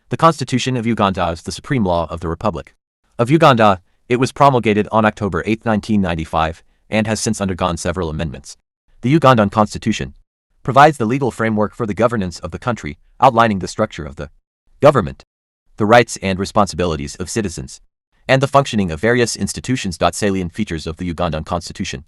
The Constitution of Uganda is the supreme law of the Republic of Uganda. It was promulgated on October 8, 1995, and has since undergone several amendments. The Ugandan Constitution provides the legal framework for the governance of the country, outlining the structure of the government, the rights and responsibilities of citizens, and the functioning of various institutions. Salient features of the Ugandan Constitution.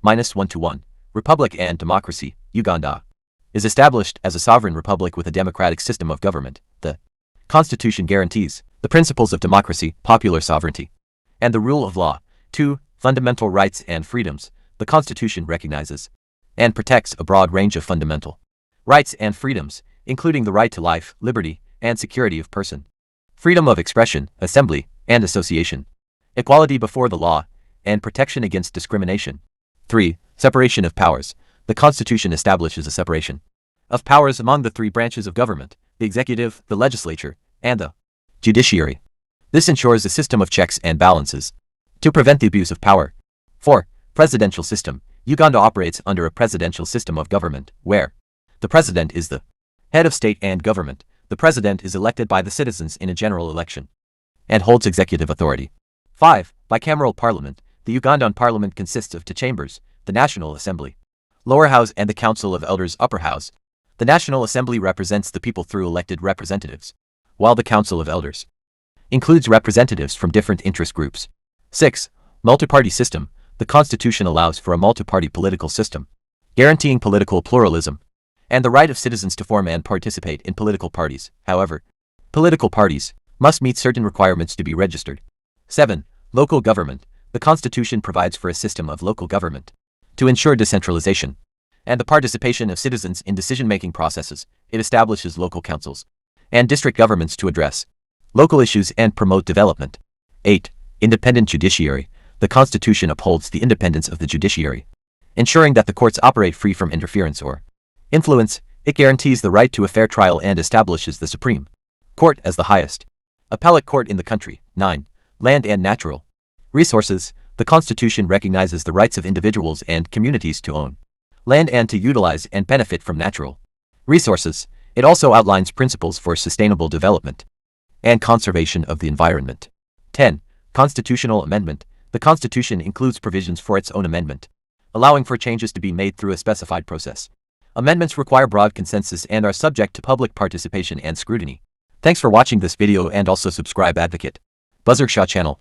-1-1. Republic and democracy. Uganda is established as a sovereign republic with a democratic system of government. The Constitution guarantees the principles of democracy, popular sovereignty, and the rule of law. 2. Fundamental rights and freedoms. The Constitution recognizes and protects a broad range of fundamental rights and freedoms, including the right to life, liberty, and security of person, freedom of expression, assembly, and association, equality before the law, and protection against discrimination. 3. Separation of powers. The Constitution establishes a separation of powers among the three branches of government: the executive, the legislature, and the judiciary. This ensures a system of checks and balances to prevent the abuse of power. 4. Presidential system. Uganda operates under a presidential system of government, where the president is the head of state and government. The president is elected by the citizens in a general election and holds executive authority. 5. Bicameral parliament. The Ugandan Parliament consists of two chambers: the National Assembly, Lower House, and the Council of Elders, Upper House. The National Assembly represents the people through elected representatives, while the Council of Elders includes representatives from different interest groups. 6. Multi-party system. The Constitution allows for a multi-party political system, guaranteeing political pluralism and the right of citizens to form and participate in political parties. However, political parties must meet certain requirements to be registered. 7. Local government. The Constitution provides for a system of local government to ensure decentralization and the participation of citizens in decision-making processes. It establishes local councils and district governments to address local issues and promote development. 8. Independent judiciary. The Constitution upholds the independence of the judiciary, ensuring that the courts operate free from interference or influence. It guarantees the right to a fair trial and establishes the Supreme Court as the highest appellate court in the country. 9. Land and natural resources. The Constitution recognizes the rights of individuals and communities to own land and to utilize and benefit from natural resources. It also outlines principles for sustainable development and conservation of the environment. 10. Constitutional amendment. The Constitution includes provisions for its own amendment, allowing for changes to be made through a specified process. Amendments require broad consensus and are subject to public participation and scrutiny. Thanks for watching this video, and also subscribe Advocate Buzzard Shaw channel.